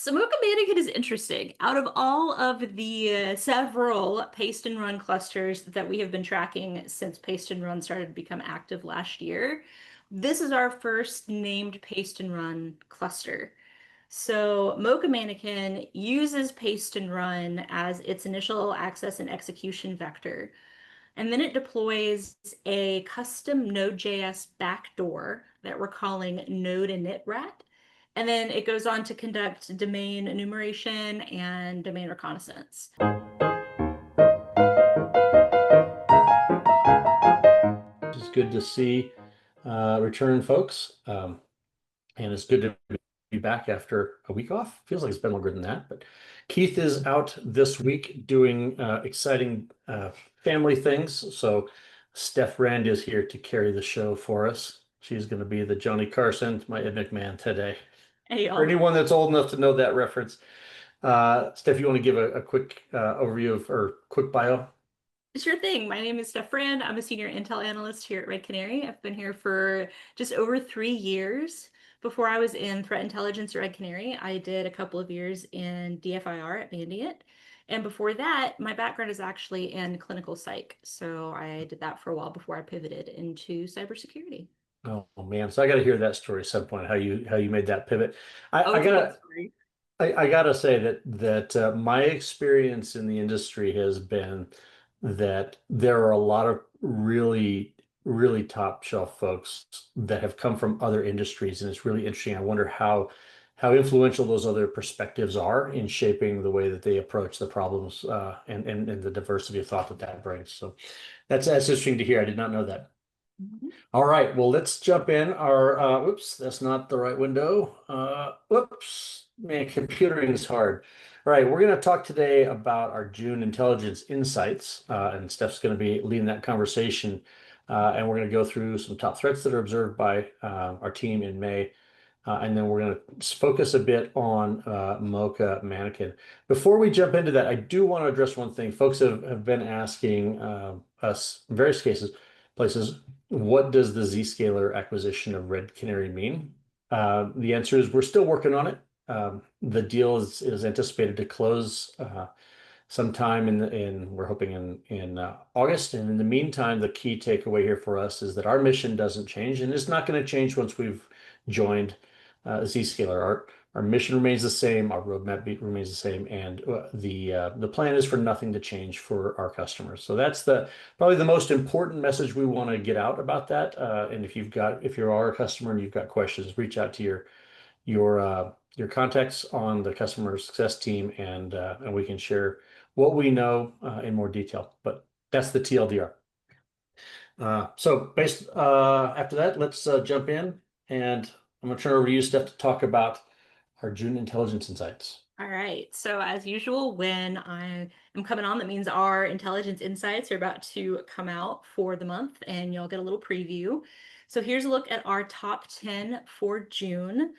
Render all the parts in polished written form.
So Mocha Manakin is interesting. Out of all of the several paste and run clusters that we have been tracking since paste and run started to become active last year, this is our first named paste and run cluster. So Mocha Manakin uses paste and run as its initial access and execution vector. And then it deploys a custom Node.js backdoor that we're calling node initrat. And then it goes on to conduct domain enumeration and domain reconnaissance. It's good to see return folks. And it's good to be back after a week off. Feels like it's been longer than that, but Keith is out this week doing exciting family things. So Stef Rand is here to carry the show for us. She's going to be the Johnny Carson, my Ed McMahon today. Hey, For y'all. anyone that's old enough to know that reference, Steph, you want to give a quick overview of or quick bio? Sure thing. My name is Stef Rand. I'm a senior Intel analyst here at Red Canary. I've been here for just over 3 years. Before I was in threat intelligence at Red Canary, I did a couple of years in DFIR at Mandiant. And before that, my background is actually in clinical psych. So I did that for a while before I pivoted into cybersecurity. Oh man, so I got to hear that story at some point. How you made that pivot. Oh, I it's a fun gotta story. I gotta say that my experience in the industry has been that there are a lot of really top shelf folks that have come from other industries, and it's really interesting. I wonder how influential those other perspectives are in shaping the way that they approach the problems and the diversity of thought that that brings. So that's interesting to hear. I did not know that. Mhm. All right, well, let's jump in. Whoops, that's not the right window. Whoops, man, computing is hard. All right, we're going to talk today about our June intelligence insights, and Steph's going to be leading that conversation. And we're going to go through some top threats that are observed by our team in May. And then we're going to focus a bit on Mocha Manakin. Before we jump into that, I do want to address one thing. Folks have been asking us in various places, what does the Zscaler acquisition of Red Canary mean? The answer is we're still working on it. The deal is anticipated to close sometime we're hoping in August. And in the meantime, the key takeaway here for us is that our mission doesn't change, and it's not going to change once we've joined Zscaler. Our mission remains the same, our roadmap remains the same, and the plan is for nothing to change for our customers. So that's probably the most important message we want to get out about that. And if you are a customer and you've got questions, reach out to your contacts on the customer success team, and we can share what we know in more detail. But that's the TLDR. So based after that, let's jump in, and I'm going to turn over to you, Steph, to talk about our June intelligence insights. All right. So as usual, when I am coming on, that means our intelligence insights are about to come out for the month, and you'll get a little preview. So here's a look at our top 10 for June.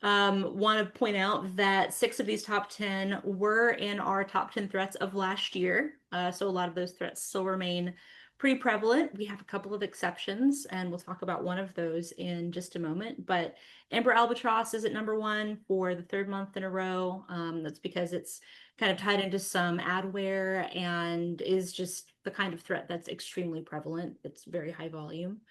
Want to point out that 6 of these top 10 were in our top 10 threats of last year. So a lot of those threats still remain pretty prevalent. We have a couple of exceptions, and we'll talk about one of those in just a moment. But Amber Albatross is at #1 for the 3rd month in a row. That's because it's kind of tied into some adware and is just the kind of threat that's extremely prevalent. It's very high volume.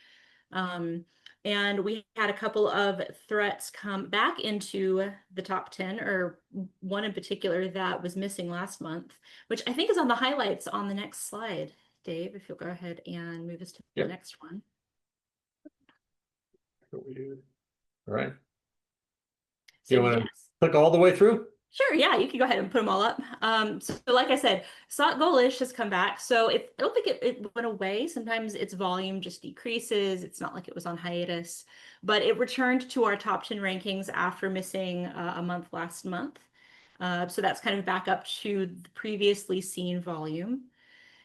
And we had a couple of threats come back into the top 10, or one in particular that was missing last month, which I think is on the highlights on the next slide. Dave, if you'll go ahead and move us to the next one. All right. So You want to yes. click all the way through? Sure, yeah, you can go ahead and put them all up. So like I said, SocGholish has come back. So I don't think it went away. Sometimes its volume just decreases. It's not like it was on hiatus, but it returned to our top 10 rankings after missing a month last month. So that's kind of back up to the previously seen volume.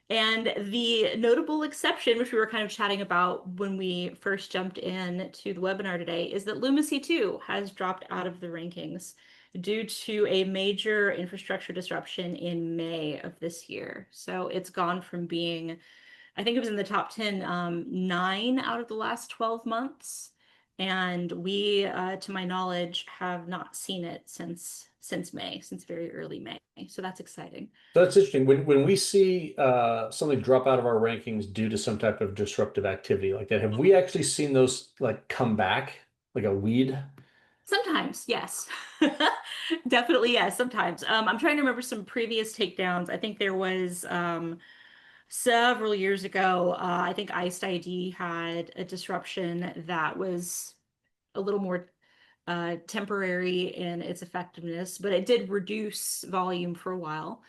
And the notable exception, which we were kind of chatting about when we first jumped in to the webinar today, is that Lumacy 2 has dropped out of the rankings due to a major infrastructure disruption in May of this year. So it's gone from being, I think it was in the top 10, 9 out of the last 12 months. And we, to my knowledge, have not seen it since since May, since very early May. So that's exciting. So that's interesting. When we see something drop out of our rankings due to some type of disruptive activity like that, have we actually seen those like come back like a weed? Sometimes, yes. Definitely, yes, sometimes. I'm trying to remember some previous takedowns. I think there was several years ago, I think Iced ID had a disruption that was a little more temporary in its effectiveness, but it did reduce volume for a while.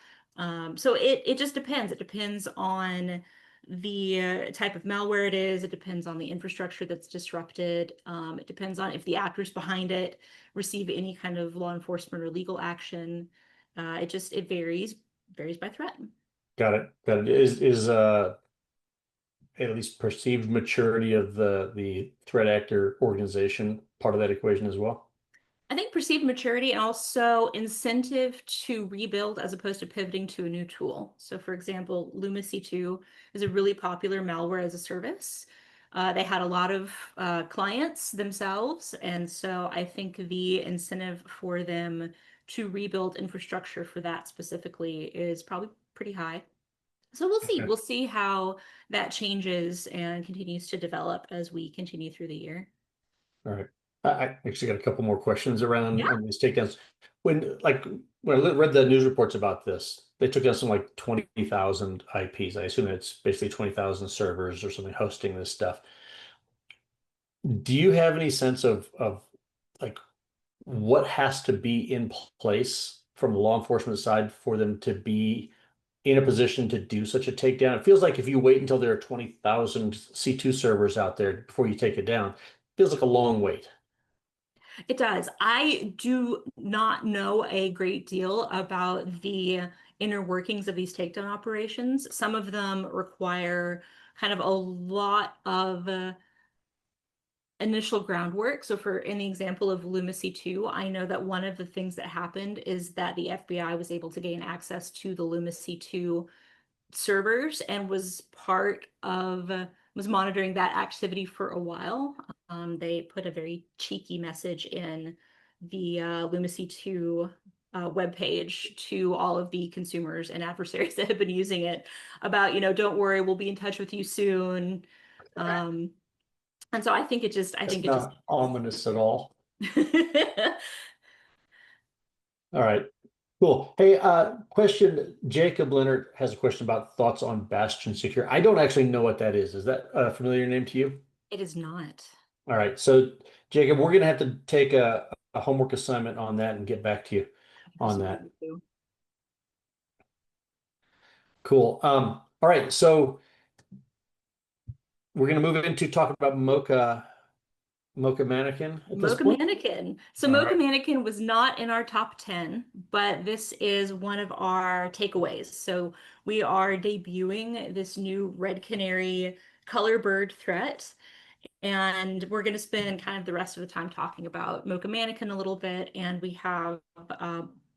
So it just depends. It depends on the type of malware it is. It depends on the infrastructure that's disrupted. It depends on if the actors behind it receive any kind of law enforcement or legal action. It varies by threat. Got it. Got it. Is at least perceived maturity of the threat actor organization part of that equation as well? I think perceived maturity and also incentive to rebuild as opposed to pivoting to a new tool. So, for example, Luma C2 is a really popular malware as a service. They had a lot of clients themselves, and so I think the incentive for them to rebuild infrastructure for that specifically is probably pretty high. So we'll see. Okay. We'll see how that changes and continues to develop as we continue through the year. All right. I actually got a couple more questions around Yeah. on these takedowns. When I read the news reports about this, they took down some like 20,000 IPs. I assume it's basically 20,000 servers or something hosting this stuff. Do you have any sense of like what has to be in place from the law enforcement side for them to be in a position to do such a takedown? It feels like if you wait until there are 20,000 C2 servers out there before you take it down, it feels like a long wait. It does. I do not know a great deal about the inner workings of these takedown operations. Some of them require kind of a lot of initial groundwork. So for in the example of Luma C2, I know that one of the things that happened is that the FBI was able to gain access to the Luma C2 servers and was monitoring that activity for a while. They put a very cheeky message in the Lumacy 2 webpage to all of the consumers and adversaries that have been using it about, don't worry, we'll be in touch with you soon. Um, and so I That's think it just not ominous at all. All right, cool. Hey, question. Jacob Leonard has a question about thoughts on Bastion Secure. I don't actually know what that is. Is that a familiar name to you? It is not. All right, so Jacob, we're gonna have to take a homework assignment on that and get back to you on that. Absolutely. Cool. All right, so we're gonna move into talking about Mocha Manakin at this Mocha point. Manakin. So All Mocha right. Manakin was not in our top 10, but this is one of our takeaways. So we are debuting this new Red Canary color bird threat, and we're going to spend kind of the rest of the time talking about Mocha Manakin a little bit, and we have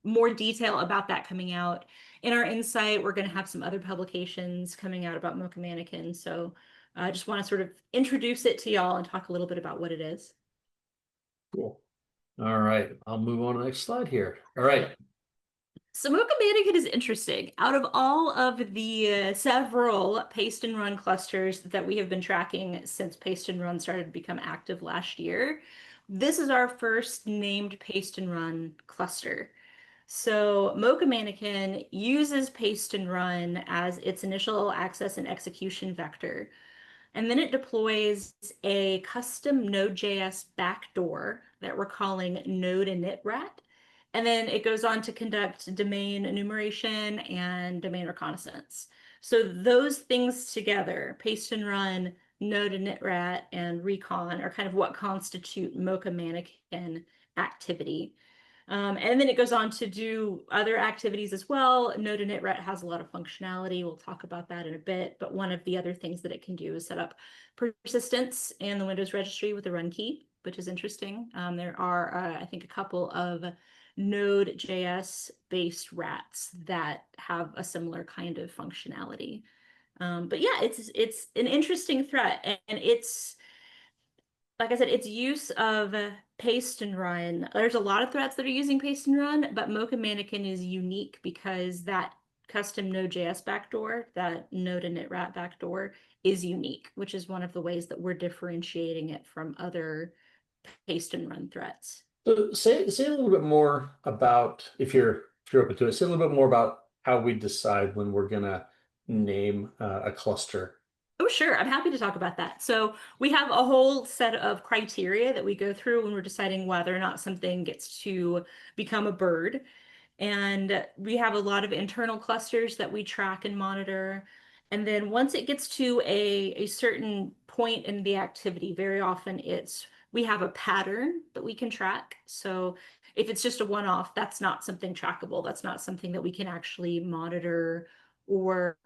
more detail about that coming out in our insight. We're going to have some other publications coming out about Mocha Manakin. So I just want to sort of introduce it to y'all and talk a little bit about what it is. Cool. All right, I'll move on to the next slide here. All right. So Mocha Manakin is interesting. Out of all of the several paste and run clusters that we have been tracking since paste and run started to become active last year, this is our first named paste and run cluster. So Mocha Manakin uses paste and run as its initial access and execution vector. And then it deploys a custom Node.js backdoor that we're calling node initrat. And then it goes on to conduct domain enumeration and domain reconnaissance. So those things together, paste and run, node initrat, and recon are kind of what constitute Mocha Manakin activity. And then it goes on to do other activities as well. Node initrat has a lot of functionality. We'll talk about that in a bit. But one of the other things that it can do is set up persistence in the Windows registry with the run key, which is interesting. There are, I think, a couple of Node.js based rats that have a similar kind of functionality. But yeah, it's an interesting threat, and it's like I said, its use of paste and run. There's a lot of threats that are using paste and run, but Mocha Manakin is unique because that custom Node.js backdoor, that Node init rat backdoor, is unique, which is one of the ways that we're differentiating it from other paste and run threats. So say a little bit more about, if you're open to it, say a little bit more about how we decide when we're gonna name a cluster. Oh, sure. I'm happy to talk about that. So we have a whole set of criteria that we go through when we're deciding whether or not something gets to become a bird. And we have a lot of internal clusters that we track and monitor. And then once it gets to a certain point in the activity, very often we have a pattern that we can track. So if it's just a one-off, that's not something trackable. That's not something that we can actually monitor or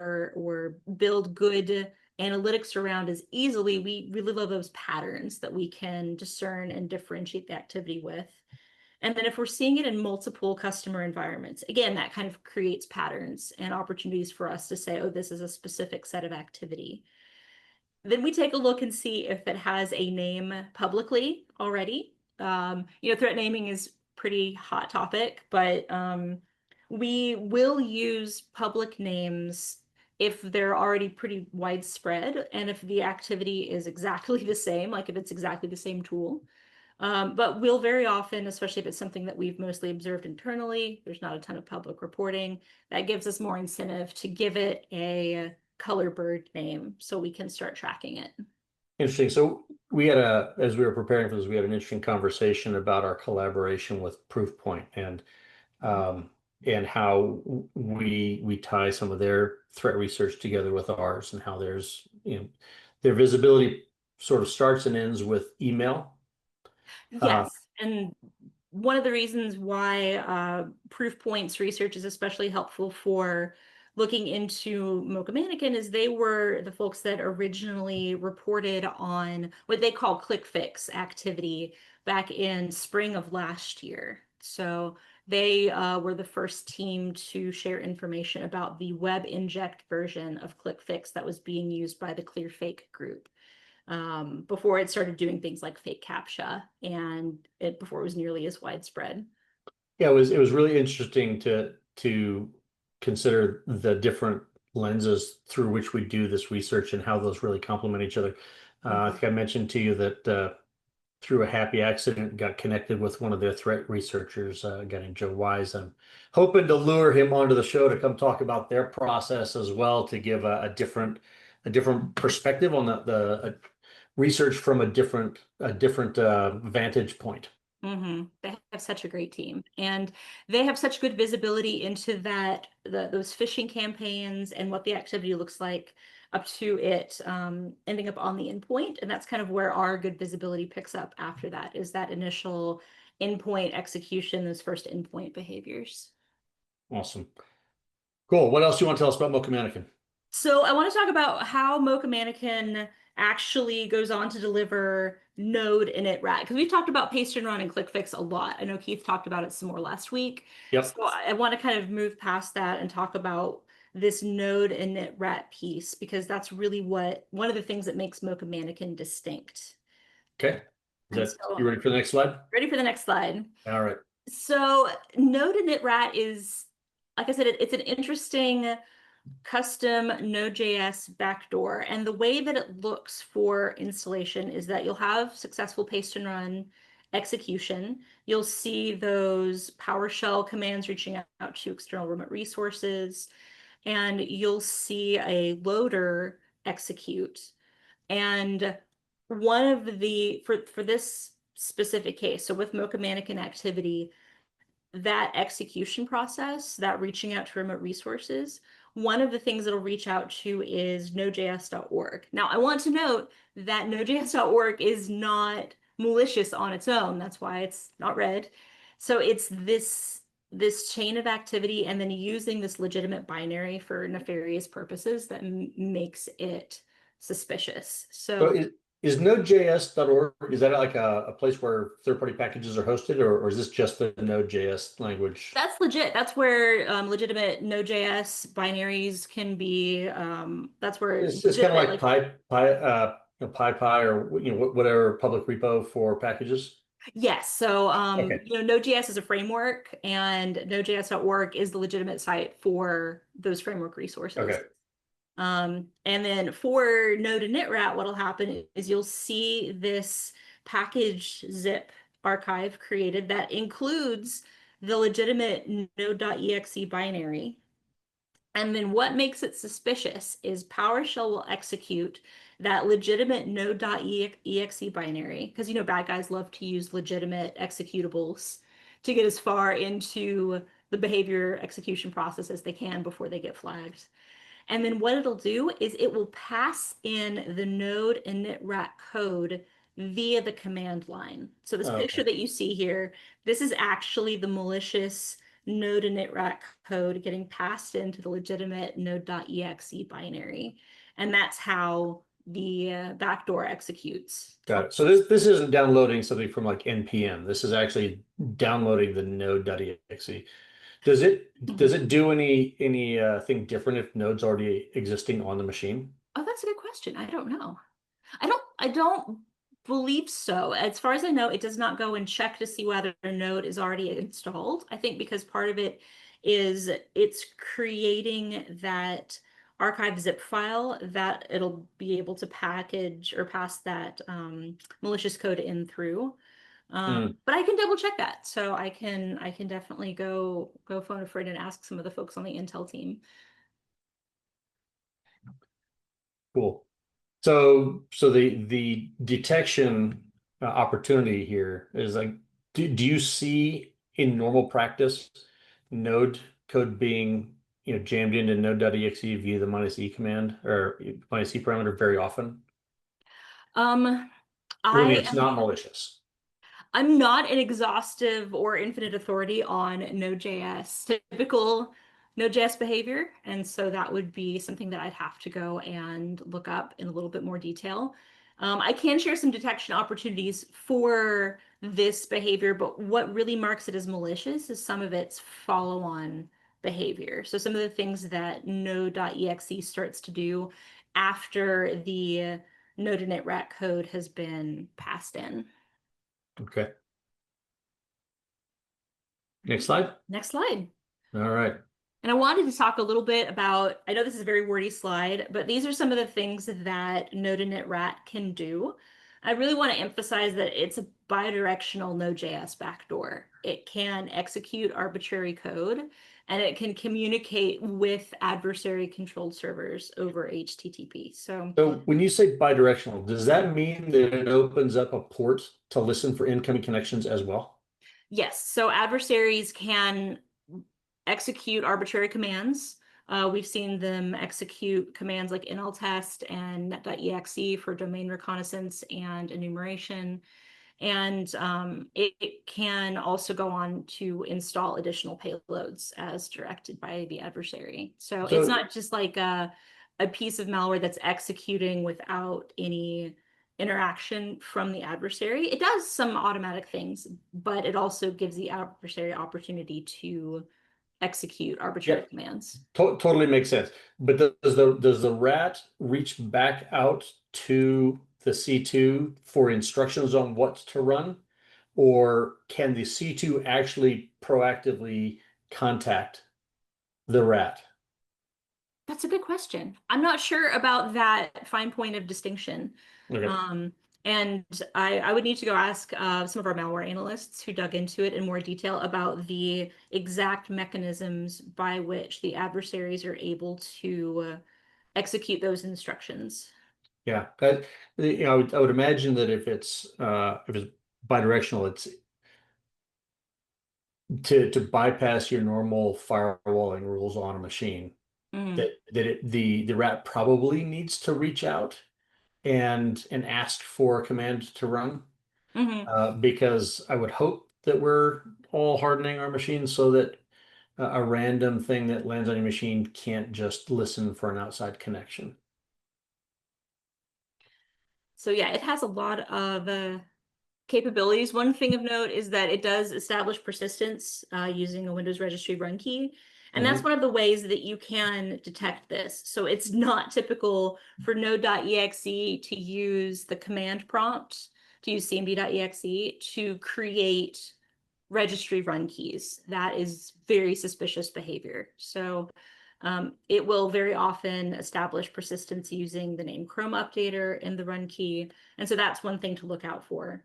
build good analytics around as easily. We really love those patterns that we can discern and differentiate the activity with. And then if we're seeing it in multiple customer environments, again, that kind of creates patterns and opportunities for us to say, oh, this is a specific set of activity. Then we take a look and see if it has a name publicly already. Threat naming is pretty hot topic, but we will use public names if they're already pretty widespread and if the activity is exactly the same, like if it's exactly the same tool. But we'll very often, especially if it's something that we've mostly observed internally, there's not a ton of public reporting, that gives us more incentive to give it a color bird name so we can start tracking it. Interesting. So as we were preparing for this, we had an interesting conversation about our collaboration with Proofpoint and how we tie some of their threat research together with ours, and how their visibility sort of starts and ends with email. Yes, and one of the reasons why Proofpoint's research is especially helpful for looking into Mocha Manakin is they were the folks that originally reported on what they call click fix activity back in spring of last year. So they were the first team to share information about the web inject version of click fix that was being used by the Clearfake group. Before it started doing things like fake CAPTCHA and before it was nearly as widespread. Yeah, it was really interesting to consider the different lenses through which we do this research and how those really complement each other. I think I mentioned to you that through a happy accident got connected with one of their threat researchers, a guy named Joe Wise. I'm hoping to lure him onto the show to come talk about their process as well, to give a different perspective on the research from a different vantage point. They have such a great team, and they have such good visibility into those phishing campaigns and what the activity looks like up to it ending up on the endpoint. And that's kind of where our good visibility picks up after that, is that initial endpoint execution, those first endpoint behaviors. Awesome. Cool. What else do you want to tell us about Mocha Manakin? So I want to talk about how Mocha Manakin actually goes on to deliver Node init rat, because we've talked about paste and run and click fix a lot. I know Keith talked about it some more last week. Yep. So I want to kind of move past that and talk about this Node init rat piece, because that's really one of the things that makes Mocha Manakin distinct. Okay. You ready for the next slide? Ready for the next slide. All right. So Node init rat is, like I said, it's an interesting custom Node.js backdoor. And the way that it looks for installation is that you'll have successful paste and run execution. You'll see those PowerShell commands reaching out to external remote resources, and you'll see a loader execute. And one of for this specific case, so with Mocha Manakin activity, that execution process, that reaching out to remote resources, one of the things it'll reach out to is nodejs.org. Now, I want to note that nodejs.org is not malicious on its own. That's why it's not red. So it's this chain of activity and then using this legitimate binary for nefarious purposes that makes it suspicious. So is Node.js.org, is that like a place where third-party packages are hosted, or is this just the Node.js language? That's legit. That's where legitimate Node.js binaries can be. That's where It's kind of like PyPy or whatever public repo for packages. Yes. So, Okay. Node.js is a framework, and Node.js.org is the legitimate site for those framework resources. Okay. And then for Node init rat, what'll happen is you'll see this package zip archive created that includes the legitimate node.exe binary. And then what makes it suspicious is PowerShell will execute that legitimate node.exe binary, because bad guys love to use legitimate executables to get as far into the behavior execution process as they can before they get flagged. And then what it'll do is it will pass in the node init.rat code via the command line. So this picture Okay. that you see here, this is actually the malicious node init.rat code getting passed into the legitimate node.exe binary. And that's how the backdoor executes. Got it. So this isn't downloading something from like NPM. This is actually downloading the node.exe. Does it do any thing different if Node's already existing on the machine? Oh, that's a good question. I don't know. I don't believe so. As far as I know, it does not go and check to see whether a node is already installed. I think because part of it is it's creating that archive zip file that it'll be able to package or pass that malicious code in through. Hmm, But I can double check that. So I can definitely go phone a friend and ask some of the folks on the Intel team. cool. So the detection opportunity here is like, do you see in normal practice node code being jammed into node.exe via the -e command or -e parameter very often Um, when I it's not malicious? I'm not an exhaustive or infinite authority on Node.js, typical Node.js behavior. And so that would be something that I'd have to go and look up in a little bit more detail. I can share some detection opportunities for this behavior, but what really marks it as malicious is some of its follow-on behavior. So some of the things that Node.exe starts to do after the Node init rat code has been passed in. Okay. All Next right. slide. Next slide. All right. And I wanted to talk a little bit about, I know this is a very wordy slide, but these are some of the things that Node Rat can do. I really want to emphasize that it's a bidirectional Node.js backdoor. It can execute arbitrary code and it can communicate with adversary controlled servers over HTTP. So So when you say bidirectional, does that mean that it opens up a port to listen for incoming connections as well? yes, so adversaries can execute arbitrary commands. We've seen them execute commands like inltest and net.exe for domain reconnaissance and enumeration. And it can also go on to install additional payloads as directed by the adversary. So it's So not just like a piece of malware that's executing without any interaction from the adversary. It does some automatic things, but it also gives the adversary opportunity to execute yeah, arbitrary commands. totally makes sense. But does the rat reach back out to the C2 for instructions on what to run? Or can the C2 actually proactively contact the rat? That's a good question. I'm not sure about that fine point of distinction. Okay. Um, and I would need to go ask some of our malware analysts who dug into it in more detail about the exact mechanisms by which the adversaries are able to execute those instructions. Yeah. I would imagine that if it's bidirectional, it's to bypass your normal firewalling rules on a machine, Mm, the rat probably needs to reach out and ask for a command to run, hmm because I would hope that we're all hardening our machines so that a random thing that lands on your machine can't just listen for an outside connection. So yeah, it has a lot of capabilities. One thing of note is that it does establish persistence using a Windows registry run key. And that's Mhm. one of the ways that you can detect this. So it's not typical for node.exe to use the command prompt to use cmd.exe to create registry run keys. That is very suspicious behavior. So it will very often establish persistence using the name Chrome updater in the run key. And so that's one thing to look out for.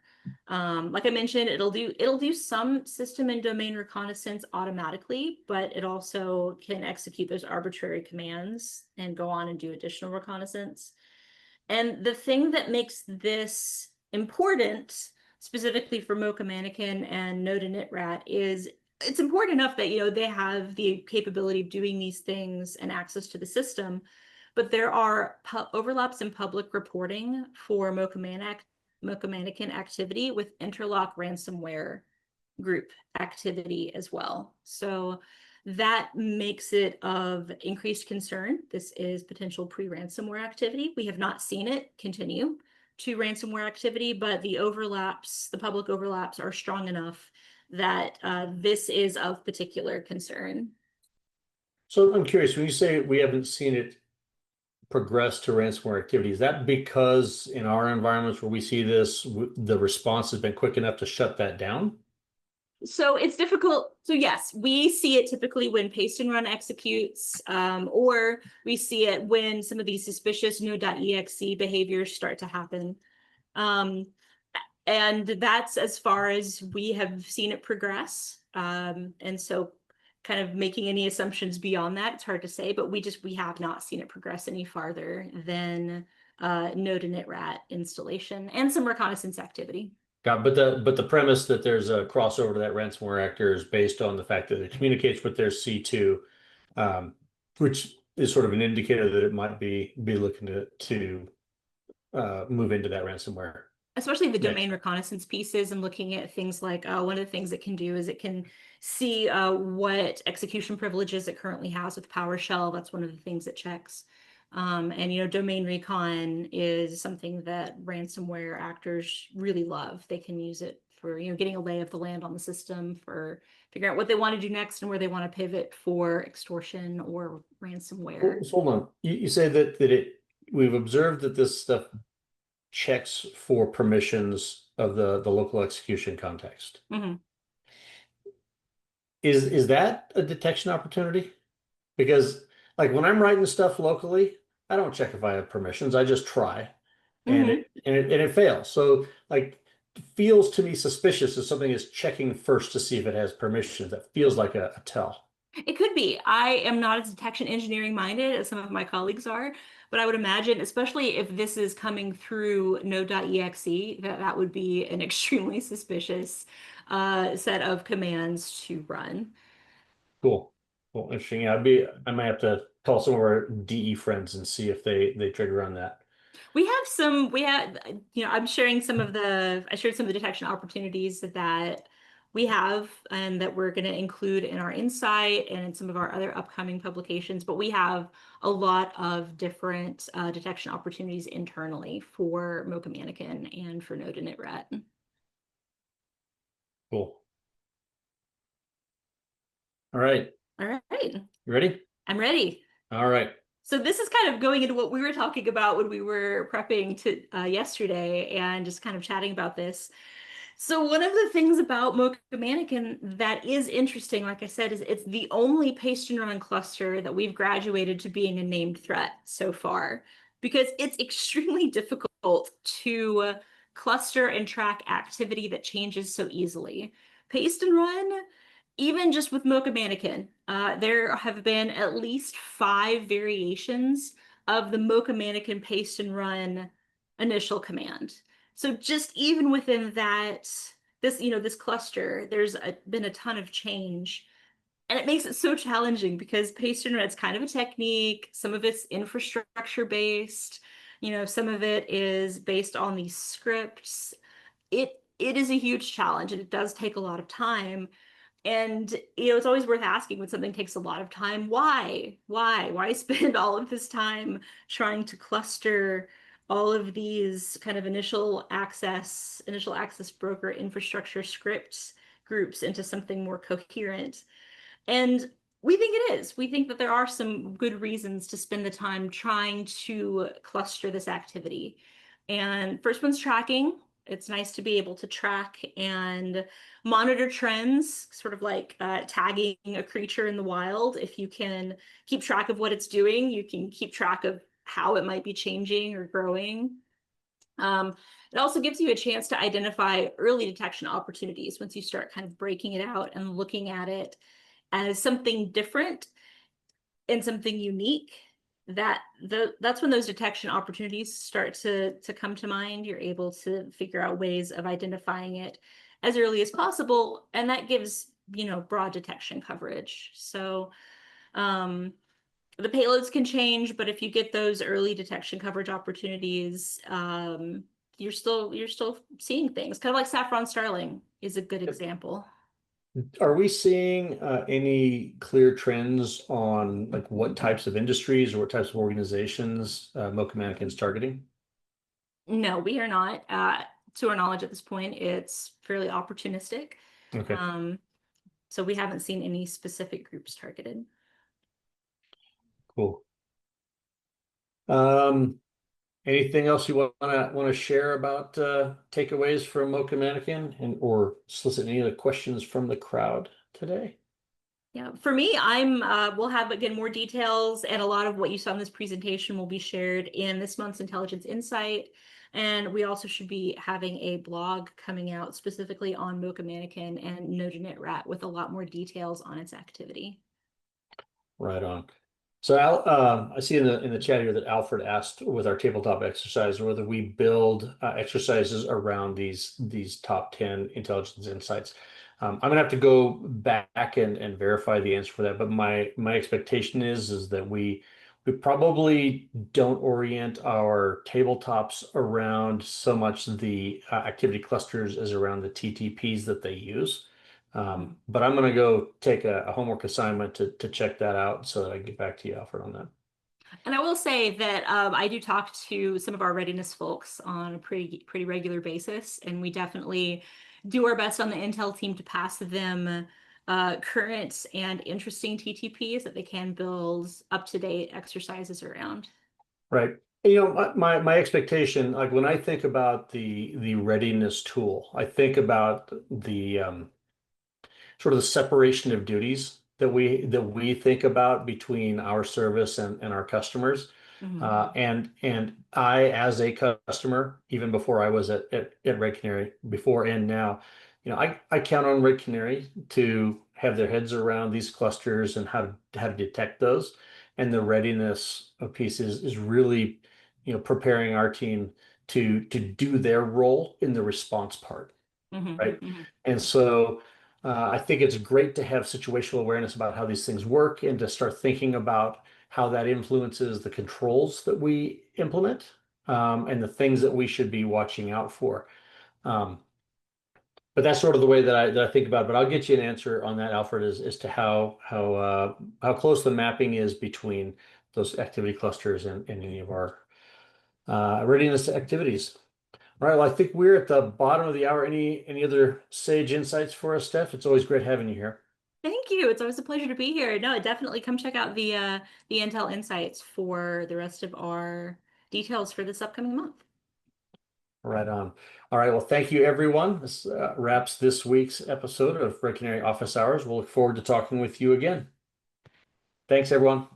Like I mentioned, it'll do some system and domain reconnaissance automatically, but it also can execute those arbitrary commands and go on and do additional reconnaissance. And the thing that makes this important, specifically for Mocha Manakin and Node.js Rat, is it's important enough that they have the capability of doing these things and access to the system, but there are overlaps in public reporting for Mocha Manakin activity with interlock ransomware group activity as well. So that makes it of increased concern. This is potential pre-ransomware activity. We have not seen it continue to ransomware activity, but the public overlaps are strong enough that this is of particular concern. So I'm curious, when you say we haven't seen it progress to ransomware activity, is that because in our environments where we see this, the response has been quick enough to shut that down? So it's difficult. So yes, we see it typically when paste and run executes, or we see it when some of these suspicious Node.exe behaviors start to happen. And that's as far as we have seen it progress. And so kind of making any assumptions beyond that, it's hard to say, but we have not seen it progress any farther than Node.js Rat installation and some reconnaissance activity. But the premise that there's a crossover to that ransomware actor is based on the fact that it communicates with their C2, which is sort of an indicator that it might be looking to move into that ransomware. Especially the domain reconnaissance pieces and looking at things like one of the things it can do is it can see what execution privileges it currently has with PowerShell. That's one of the things it checks. And domain recon is something that ransomware actors really love. They can use it for getting a lay of the land on the system, for figuring out what they want to do next and where they want to pivot for extortion or ransomware. Hold on. You say that we've observed that this stuff checks for permissions of the local execution context. Mm-hmm. Is that a detection opportunity? Because like when I'm writing stuff locally, I don't check if I have permissions. I just try, and it fails. So like it feels to me suspicious if something is checking first to see if it has permissions. That feels like a tell. It could be. I am not as detection engineering minded as some of my colleagues are, but I would imagine, especially if this is coming through Node.exe, that would be an extremely suspicious set of commands to run. Cool. Well, interesting. Yeah, I might have to call some of our DE friends and see if they trigger on that. I'm sharing I shared some of the detection opportunities that we have and that we're going to include in our insight and in some of our other upcoming publications, but we have a lot of different detection opportunities internally for Mocha Manakin and for Node.js Rat. Cool. All right. All right. You ready? I'm ready. All right. So this is kind of going into what we were talking about when we were prepping to yesterday and just kind of chatting about this. So one of the things about Mocha Manakin that is interesting, like I said, is it's the only paste and run cluster that we've graduated to being a named threat so far, because it's extremely difficult to cluster and track activity that changes so easily. Paste and run, even just with Mocha Manakin, there have been at least 5 variations of the Mocha Manakin paste and run initial command. So just even within this cluster, there's been a ton of change. And it makes it so challenging because paste and run's kind of a technique. Some of it's infrastructure based, some of it is based on these scripts. It is a huge challenge and it does take a lot of time. And it's always worth asking when something takes a lot of time, why spend all of this time trying to cluster all of these kind of initial access broker infrastructure scripts groups into something more coherent? And we think it is. We think that there are some good reasons to spend the time trying to cluster this activity. And first one's tracking. It's nice to be able to track and monitor trends, sort of like tagging a creature in the wild. If you can keep track of what it's doing, you can keep track of how it might be changing or growing. Um, it also gives you a chance to identify early detection opportunities once you start kind of breaking it out and looking at it as something different and something unique. That's when those detection opportunities start to come to mind. You're able to figure out ways of identifying it as early as possible, and that gives, broad detection coverage. So the payloads can change, but if you get those early detection coverage opportunities, you're still seeing things. Kind of like Saffron Starling is a good example. Are we seeing any clear trends on like what types of industries or what types of organizations Mocha Manakin's targeting? No, we are not. To our knowledge at this point, it's fairly opportunistic. Okay, Um, so we haven't seen any specific groups targeted. cool. Um, Anything else you want to share about takeaways from Mocha Manakin and or solicit any other questions from the crowd today? Yeah, for me, we'll have again more details, and a lot of what you saw in this presentation will be shared in this month's Intelligence Insight. And we also should be having a blog coming out specifically on Mocha Manakin and Node.js Rat with a lot more details on its activity. Right on. So I see in the chat here that Alfred asked with our tabletop exercise whether we build exercises around these top 10 intelligence insights. I'm gonna have to go back and verify the answer for that, but my expectation is that we probably don't orient our tabletops around so much the activity clusters as around the TTPs that they use. But I'm going to go take a homework assignment to check that out so that I can get back to you, Alfred, on that. And I will say that I do talk to some of our readiness folks on a pretty regular basis, and we definitely do our best on the Intel team to pass them current and interesting TTPs that they can build up-to-date exercises around. Right. My expectation, like when I think about the readiness tool, I think about the sort of the separation of duties that we think about between our service and our customers. Mhm. And I, as a customer, even before I was at Red Canary, before and now, I count on Red Canary to have their heads around these clusters and how to detect those. And the readiness of pieces is really, preparing our team to do their role in the response part, Mhm. right? Mhm. And so I think it's great to have situational awareness about how these things work and to start thinking about how that influences the controls that we implement and the things that we should be watching out for. Um, but that's sort of the way that I think about it. But I'll get you an answer on that, Alfred, as to how close the mapping is between those activity clusters and any of our readiness activities. All right, well, I think we're at the bottom of the hour. Any other sage insights for us, Steph? It's always great having you here. Thank you. It's always a pleasure to be here. No, definitely come check out the Intel Insights for the rest of our details for this upcoming month. Right on. All right, well, thank you, everyone. This wraps this week's episode of Red Canary Office Hours. We'll look forward to talking with you again. Thanks, everyone.